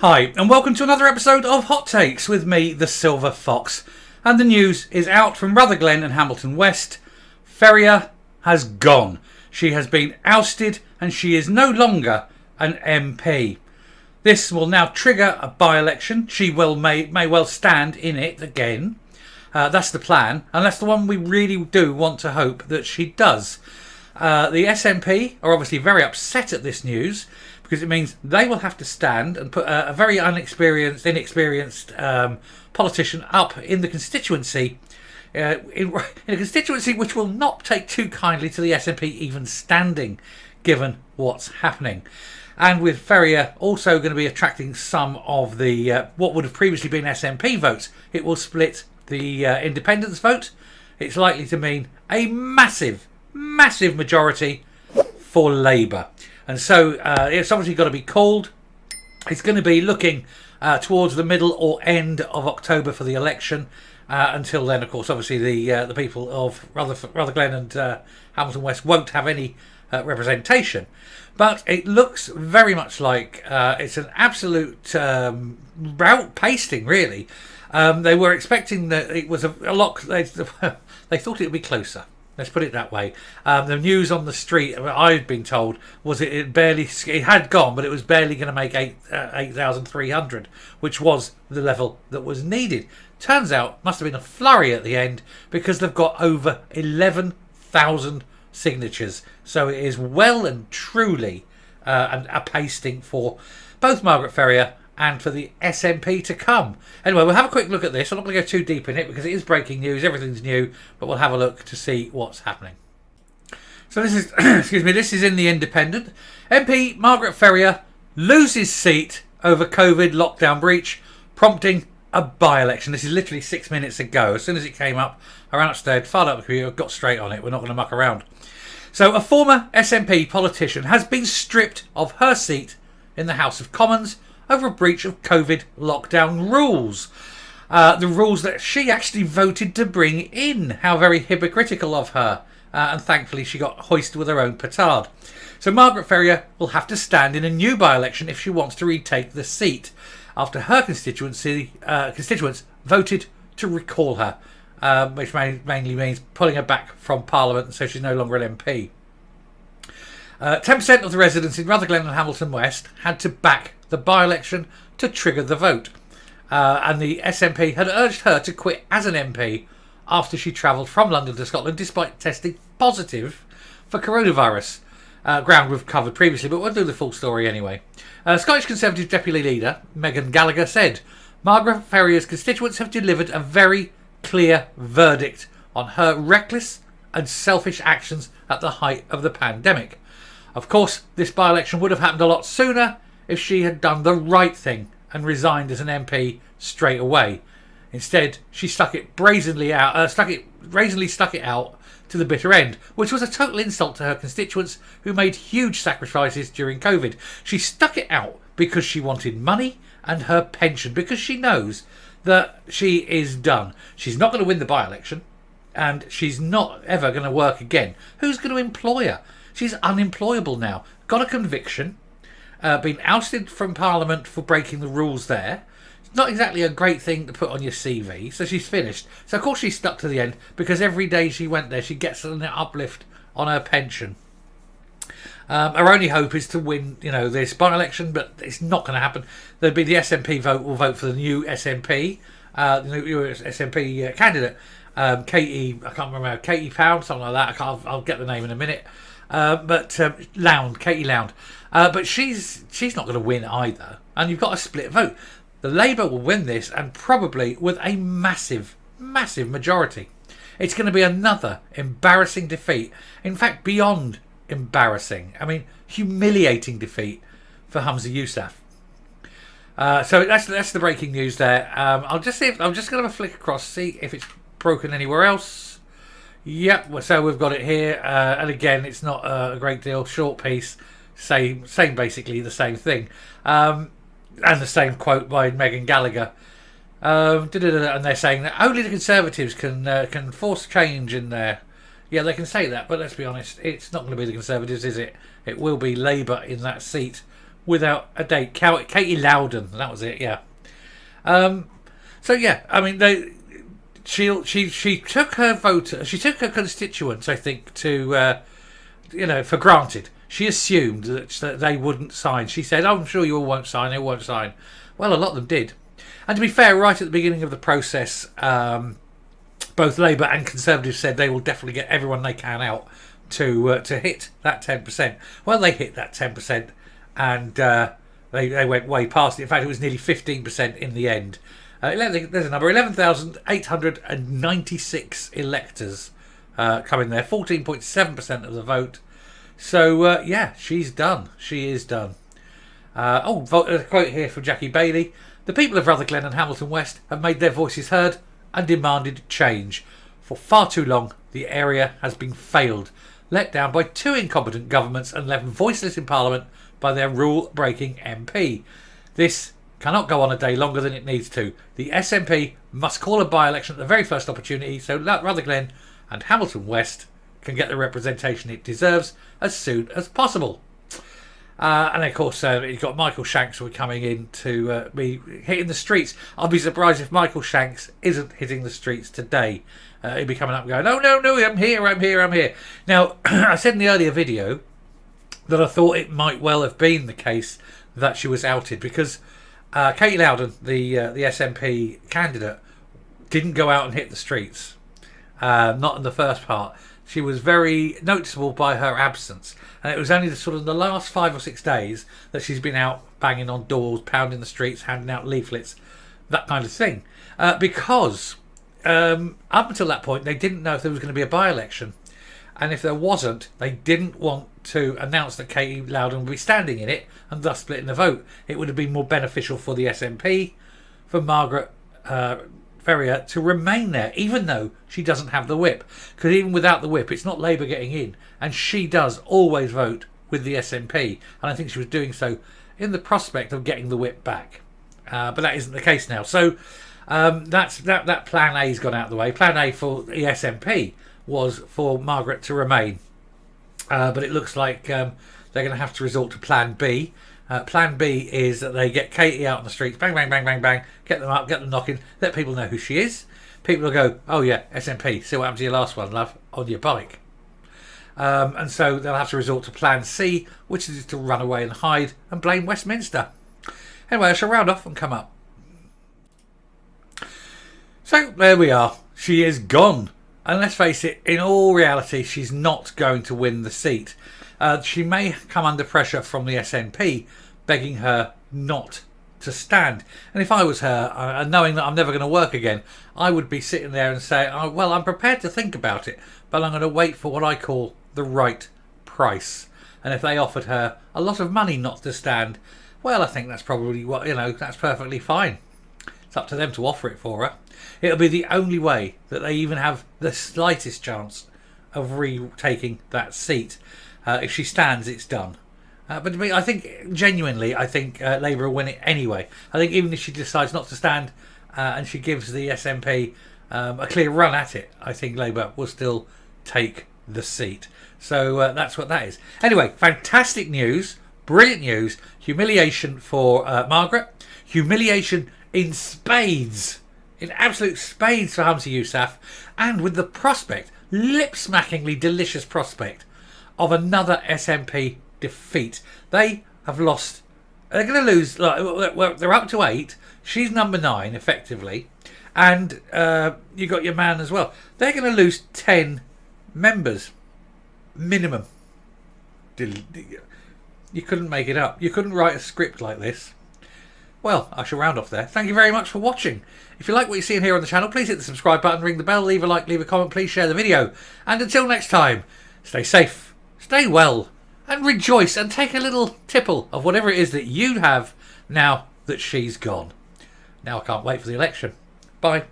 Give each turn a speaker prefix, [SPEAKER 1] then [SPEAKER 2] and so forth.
[SPEAKER 1] Hi, and welcome to another episode of Hot Takes with me, the Silver Fox. And the news is out from Rutherglen and Hamilton West. Ferrier has gone. She has been ousted and she is no longer an MP. This will now trigger a by-election. She may well stand in it again. That's the plan, and that's the one we really do want to hope that she does. The SNP are obviously very upset at this news because it means they will have to stand and put a very inexperienced politician up in the constituency, in a constituency which will not take too kindly to the SNP even standing, given what's happening. And with Ferrier also going to be attracting some of the what would have previously been SNP votes, it will split the independence vote. It's likely to mean a massive majority for Labour. And so it's obviously got to be called. It's going to be looking towards the middle or end of October for the election. Until then, of course, obviously the people of Rutherglen and Hamilton West won't have any representation. But it looks very much like it's an absolute route pasting, really. They were expecting that it was a lot. They thought it would be closer. Let's put it that way. The news on the street, I've been told, was it had gone, but it was barely going to make 8,300, which was the level that was needed. Turns out, must have been a flurry at the end because they've got over 11,000 signatures. So it is well and truly a pasting for both Margaret Ferrier and for the SNP to come. Anyway, we'll have a quick look at this. I'm not going to go too deep in it because it is breaking news. Everything's new, but we'll have a look to see what's happening. So this is, this is in the Independent. MP Margaret Ferrier loses seat over COVID lockdown breach, prompting a by-election. This is literally 6 minutes ago. As soon as it came up, I ran upstairs, fired up the computer, got straight on it. We're not going to muck around. So a former SNP politician has been stripped of her seat in the House of Commons over a breach of COVID lockdown rules. The rules that she actually voted to bring in. How very hypocritical of her. And thankfully she got hoisted with her own petard. So Margaret Ferrier will have to stand in a new by-election if she wants to retake the seat, after her constituents voted to recall her, which mainly means pulling her back from Parliament, so she's no longer an MP. 10% of the residents in Rutherglen and Hamilton West had to back the by-election to trigger the vote. And the SNP had urged her to quit as an MP after she travelled from London to Scotland despite testing positive for coronavirus. Ground we've covered previously, but we'll do the full story anyway. Scottish Conservative Deputy Leader Megan Gallagher said, Margaret Ferrier's constituents have delivered a very clear verdict on her reckless and selfish actions at the height of the pandemic. Of course, this by-election would have happened a lot sooner if she had done the right thing and resigned as an MP straight away. Instead, she stuck it brazenly out to the bitter end, which was a total insult to her constituents who made huge sacrifices during COVID. She stuck it out because she wanted money and her pension, because she knows that she is done. She's not going to win the by-election, and she's not ever going to work again. Who's going to employ her? She's unemployable now. Got a conviction, been ousted from Parliament for breaking the rules there. It's not exactly a great thing to put on your CV, so she's finished. So of course she's stuck to the end, because every day she went there she gets an uplift on her pension. Her only hope is to win, this by-election, but it's not going to happen. There'll be the SNP will vote for the new SNP, the new SNP candidate, Katie Pound, something like that. I'll get the name in a minute. Katie Lound. But she's not going to win either, and you've got a split vote. The Labour will win this, and probably with a massive majority. It's going to be another embarrassing defeat. In fact, beyond embarrassing, humiliating defeat for Humza Yousaf. So that's the breaking news there. I'm just going to have a flick across, see if it's broken anywhere else. Yep, so we've got it here, and again, it's not a great deal. Short piece, same basically the same thing, and the same quote by Megan Gallagher. And they're saying that only the Conservatives can force change in there. Yeah, they can say that, but let's be honest, it's not going to be the Conservatives, is it? It will be Labour in that seat without a date. Katie Loudon, that was it. Yeah. So yeah, I mean, she took her voters, she took her constituents, I think, to for granted. She assumed that they wouldn't sign. She said, "Oh, I'm sure you all won't sign. They won't sign." Well, a lot of them did. And to be fair, right at the beginning of the process, both Labour and Conservatives said they will definitely get everyone they can out to hit that 10%. Well, they hit that 10%, and they went way past it. In fact, it was nearly 15% in the end. There's a number: 11,896 electors coming there, 14.7% of the vote. So yeah, she's done. She is done. A quote here from Jackie Bailey: "The people of Rutherglen and Hamilton West have made their voices heard and demanded change. For far too long, the area has been failed, let down by 2 incompetent governments and left voiceless in Parliament by their rule-breaking MP. This cannot go on a day longer than it needs to. The SNP must call a by-election at the very first opportunity so that Rutherglen and Hamilton West can get the representation it deserves as soon as possible." And of course, you've got Michael Shanks who are coming in to be hitting the streets. I'll be surprised if Michael Shanks isn't hitting the streets today. He'll be coming up and going, "Oh, no, I'm here. Now, I said in the earlier video that I thought it might well have been the case that she was outed, because Katie Loudon, the SNP candidate, didn't go out and hit the streets. Not in the first part. She was very noticeable by her absence, and it was only the last 5 or 6 days that she's been out banging on doors, pounding the streets, handing out leaflets, that kind of thing. Because up until that point, they didn't know if there was going to be a by-election, and if there wasn't, they didn't want to announce that Katie Loudon would be standing in it and thus splitting the vote. It would have been more beneficial for the SNP, for Margaret Ferrier to remain there, even though she doesn't have the whip. Because even without the whip, it's not Labour getting in, and she does always vote with the SNP, and I think she was doing so in the prospect of getting the whip back. But that isn't the case now. So that plan A's gone out of the way. Plan A for the SNP was for Margaret to remain, but it looks like they're going to have to resort to Plan B. Plan B is that they get Katie out on the streets, bang, bang, bang, bang, bang, get them up, get them knocking, let people know who she is. People will go, "Oh yeah, SNP, see what happened to your last one, love, on your bike." And so they'll have to resort to Plan C, which is to run away and hide and blame Westminster. Anyway, I shall round off and come up. So there we are. She is gone. And let's face it, in all reality, she's not going to win the seat. She may come under pressure from the SNP, begging her not to stand. And if I was her, knowing that I'm never going to work again, I would be sitting there and say, "Oh, well, I'm prepared to think about it, but I'm going to wait for what I call the right price." And if they offered her a lot of money not to stand, well, I think that's probably that's perfectly fine. It's up to them to offer it for her. It'll be the only way that they even have the slightest chance of retaking that seat. If she stands, it's done. But to me, I think Labour will win it anyway. I think even if she decides not to stand and she gives the SNP a clear run at it, I think Labour will still take the seat. So that's what that is. Anyway, fantastic news, brilliant news. Humiliation for Margaret. Humiliation in spades. In absolute spades for Humza Yousaf. And with the prospect, lip-smackingly delicious prospect, of another SNP defeat. They have lost. They're going to lose. They're up to 8. She's number 9, effectively, and you got your man as well. They're going to lose 10 members minimum. You couldn't make it up. You couldn't write a script like this. Well, I shall round off there. Thank you very much for watching. If you like what you're seeing here on the channel, please hit the subscribe button, ring the bell, leave a like, leave a comment, please share the video, and until next time, stay safe. Stay well and rejoice and take a little tipple of whatever it is that you have now that she's gone. Now I can't wait for the election. Bye.